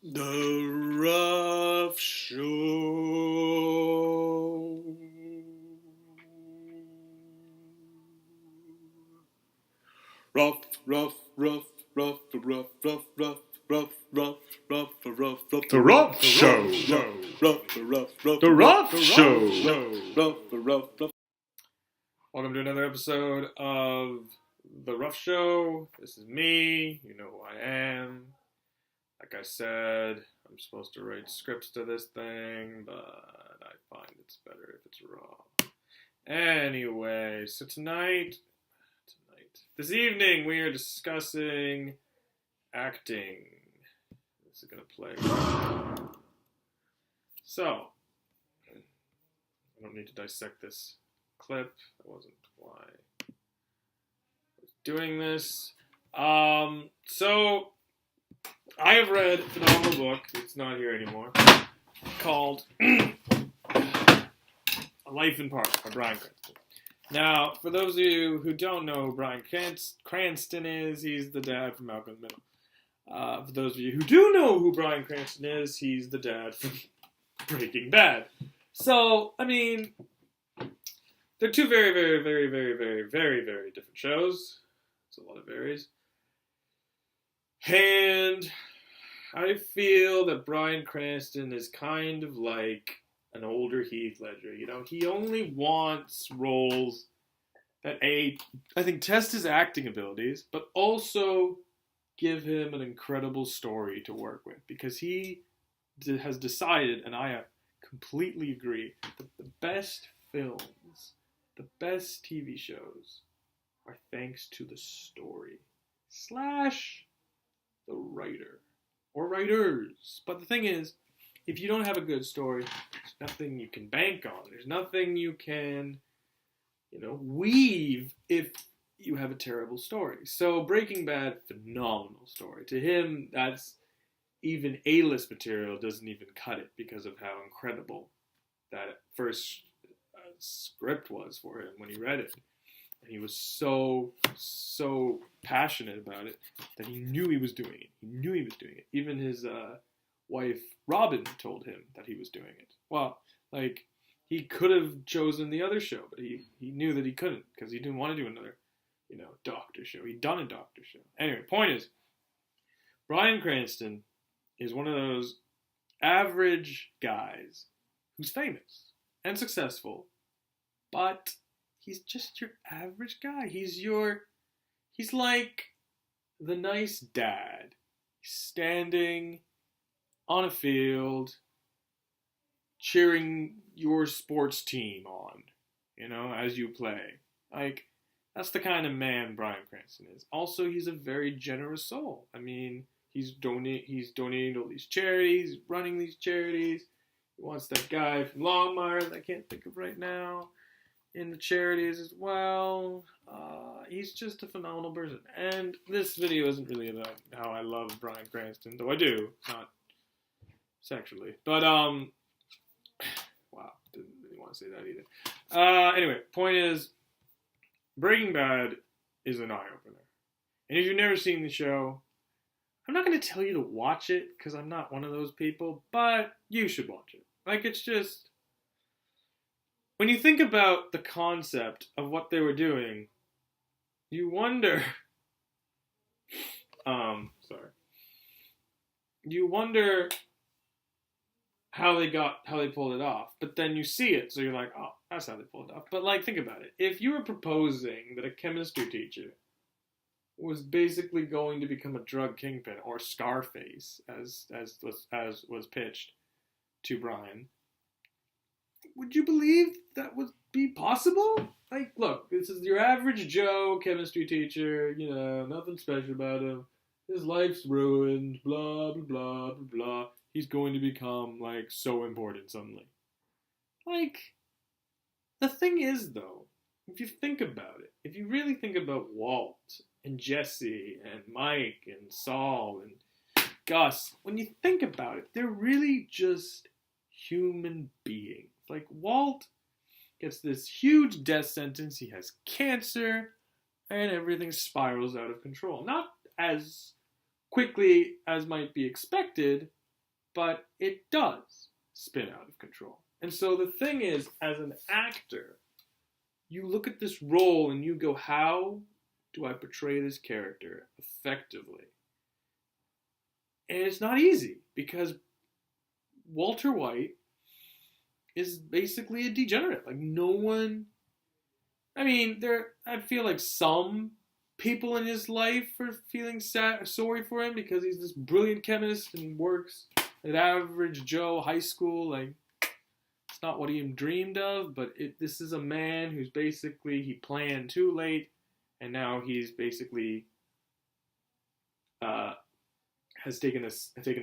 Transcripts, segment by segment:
The RUFF Show. Rough, rough, rough, rough, rough, rough, rough, rough, rough, rough, rough, rough. The RUFF Show. Rough, rough, rough. The RUFF Show. Rough, rough, rough. Welcome to another episode of The RUFF Show. This is me. You know who I am. Like I said, I'm supposed to write scripts to this thing, but I find it's better if it's raw. Anyway, so this evening, we are discussing acting. This is going to play. So, I don't need to dissect this clip. That wasn't why I was doing this. So, I have read a phenomenal book, it's not here anymore, called A Life in Part by Bryan Cranston. Now, for those of you who don't know who Bryan Cranston is, he's the dad from Malcolm in the Middle. For those of you who do know who Bryan Cranston is, he's the dad from Breaking Bad. So, I mean, they're two very, very, very, very, very, very, very different shows. It's a lot of varies. And I feel that Bryan Cranston is kind of like an older Heath Ledger. You know, he only wants roles that I think test his acting abilities, but also give him an incredible story to work with. Because he has decided, and I completely agree, that the best films, the best TV shows, are thanks to the story / the writer or writers. But the thing is, if you don't have a good story, there's nothing you can bank on. There's nothing you can, weave if you have a terrible story. So Breaking Bad, phenomenal story. To him, that's even A-list material doesn't even cut it because of how incredible that first script was for him when he read it. And he was so passionate about it that he knew he was doing it. Even his wife, Robin, told him that he was doing it. Well, he could have chosen the other show, but he knew that he couldn't because he didn't want to do another, doctor show. He'd done a doctor show. Anyway, point is, Bryan Cranston is one of those average guys who's famous and successful, but he's just your average guy. He's like the nice dad standing on a field cheering your sports team on, as you play. That's the kind of man Bryan Cranston is. Also, he's a very generous soul. I mean, he's donating to all these charities, he's running these charities. He wants that guy from Longmire that I can't think of right now in the charities as well. He's just a phenomenal person. And this video isn't really about how I love Bryan Cranston, though I do. It's not sexually. But, wow, didn't really want to say that either. Anyway, point is, Breaking Bad is an eye-opener. And if you've never seen the show, I'm not going to tell you to watch it, because I'm not one of those people, but you should watch it. It's just, when you think about the concept of what they were doing, you wonder, you wonder how they pulled it off. But then you see it, so you're like, oh, that's how they pulled it off. But think about it. If you were proposing that a chemistry teacher was basically going to become a drug kingpin, or Scarface, as was pitched to Bryan, would you believe that would be possible? Look, this is your average Joe chemistry teacher, nothing special about him. His life's ruined, blah, blah, blah, blah, blah. He's going to become, so important suddenly. The thing is, though, if you think about it, if you really think about Walt and Jesse and Mike and Saul and Gus, when you think about it, they're really just human beings. Walt gets this huge death sentence, he has cancer, and everything spirals out of control. Not as quickly as might be expected, but it does spin out of control. And so the thing is, as an actor, you look at this role and you go, how do I portray this character effectively? And it's not easy, because Walter White is basically a degenerate. Like, no one... I mean, I feel like some people in his life are feeling sorry for him because he's this brilliant chemist and works at average Joe high school. Like, it's not what he dreamed of, but this is a man who's basically, he planned too late, and now he's basically has taken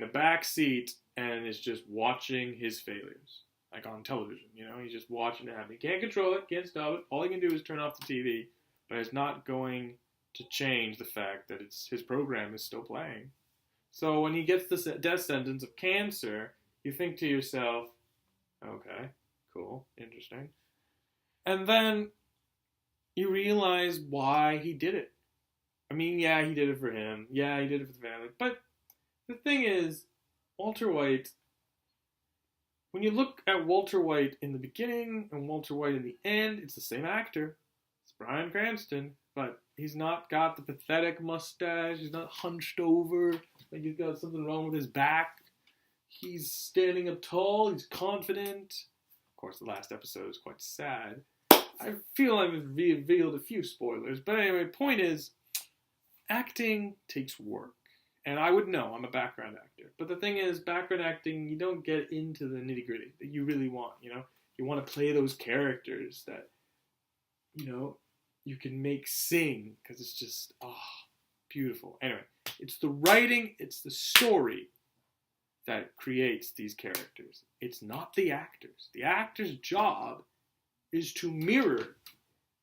a back seat and is just watching his failures. Like on television, he's just watching it happen. He can't control it, can't stop it. All he can do is turn off the TV, but it's not going to change the fact that his program is still playing. So when he gets the death sentence of cancer, you think to yourself, okay, cool, interesting. And then you realize why he did it. I mean, yeah, he did it for him. Yeah, he did it for the family. But the thing is, Walter White... When you look at Walter White in the beginning and Walter White in the end, it's the same actor. It's Bryan Cranston, but he's not got the pathetic mustache. He's not hunched over like he's got something wrong with his back. He's standing up tall. He's confident. Of course, the last episode is quite sad. I feel I've revealed a few spoilers. But anyway, point is, acting takes work. And I would know, I'm a background actor. But the thing is, background acting, you don't get into the nitty-gritty that you really want, You want to play those characters that, you can make sing, because it's just, beautiful. Anyway, it's the writing, it's the story that creates these characters. It's not the actors. The actor's job is to mirror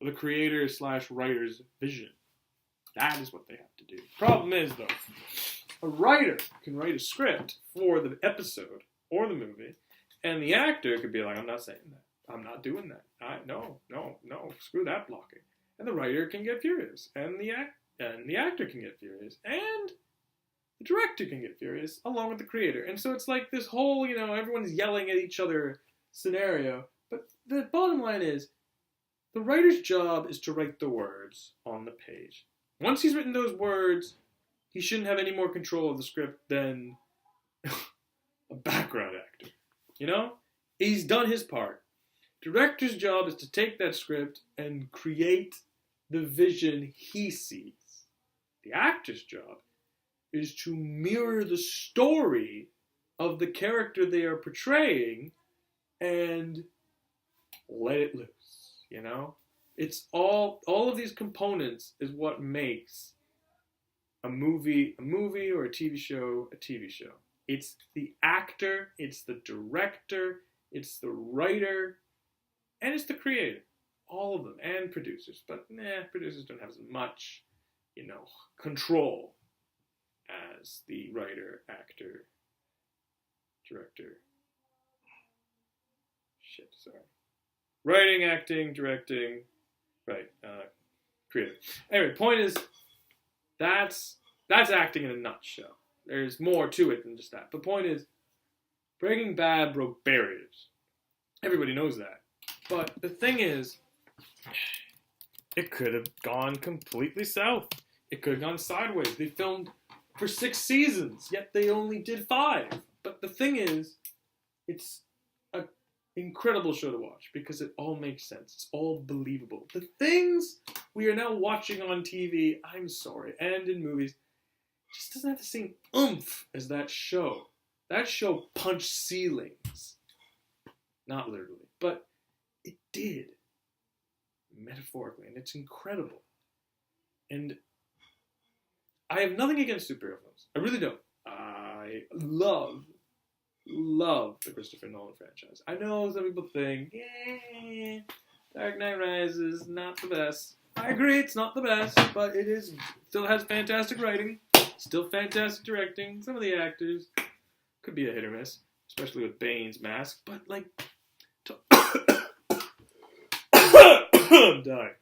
the creator/writer's vision. That is what they have to do. Problem is, though, a writer can write a script for the episode or the movie, and the actor could be like, I'm not saying that. I'm not doing that. No, screw that blocking. And the writer can get furious, and the actor can get furious, and the director can get furious, along with the creator. And so it's like this whole, everyone's yelling at each other scenario. But the bottom line is, the writer's job is to write the words on the page. Once he's written those words, he shouldn't have any more control of the script than a background actor. He's done his part. Director's job is to take that script and create the vision he sees. The actor's job is to mirror the story of the character they are portraying and let it loose, It's all of these components is what makes a movie or a TV show. It's the actor, it's the director, it's the writer, and it's the creator. All of them, and producers. But producers don't have as much, control as the writer, actor, director. Writing, acting, directing, right, creative. Anyway, point is, that's acting in a nutshell. There's more to it than just that. The point is, Breaking Bad broke barriers. Everybody knows that. But the thing is, it could have gone completely south. It could have gone sideways. They filmed for 6 seasons, yet they only did 5. But the thing is, it's an incredible show to watch because it all makes sense. It's all believable. The things we are now watching on TV, I'm sorry, and in movies, just doesn't have the same oomph as that show. That show punched ceilings. Not literally, but it did. Metaphorically, and it's incredible. And I have nothing against superhero films. I really don't. I love the Christopher Nolan franchise. I know some people think, Dark Knight Rises, not the best. I agree, it's not the best, but it is still has fantastic writing, still fantastic directing. Some of the actors could be a hit or miss, especially with Bane's mask, but I'm dying.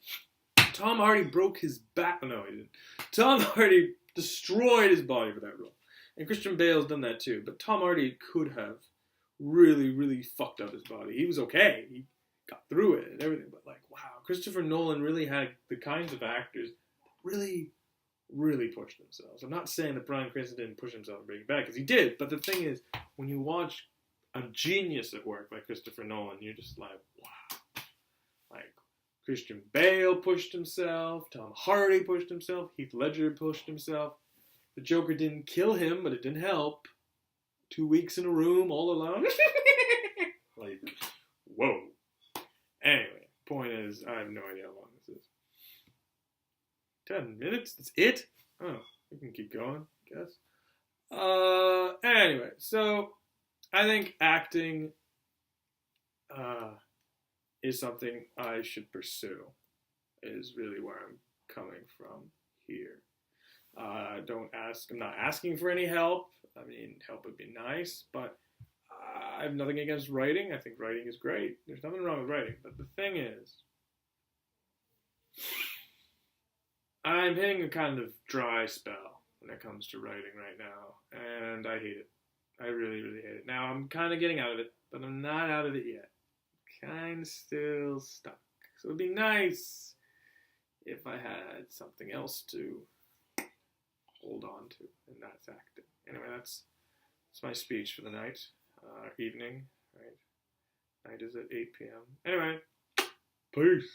Tom Hardy broke his back. No, he didn't. Tom Hardy destroyed his body for that role. And Christian Bale's done that too. But Tom Hardy could have really, really fucked up his body. He was okay. He got through it and everything. But like, wow, Christopher Nolan really had the kinds of actors that really, really pushed themselves. I'm not saying that Bryan Cranston didn't push himself in Breaking Bad, because he did. But the thing is, when you watch a genius at work like Christopher Nolan, you're just like, wow. Like, Christian Bale pushed himself. Tom Hardy pushed himself. Heath Ledger pushed himself. The Joker didn't kill him, but it didn't help. 2 weeks in a room, all alone. Like, whoa. Anyway, point is, I have no idea how long this is. 10 minutes? That's it? Oh, we can keep going, I guess. Anyway, so I think acting is something I should pursue, is really where I'm coming from here. I'm not asking for any help. I mean, help would be nice, but I have nothing against writing. I think writing is great. There's nothing wrong with writing. But the thing is, I'm hitting a kind of dry spell when it comes to writing right now, and I hate it. I really, really hate it. Now, I'm kind of getting out of it, but I'm not out of it yet. Kind of still stuck. So it would be nice if I had something else to hold on to, and that's acting. Anyway, that's my speech for the night, evening, right? Night is at 8 p.m. Anyway, peace.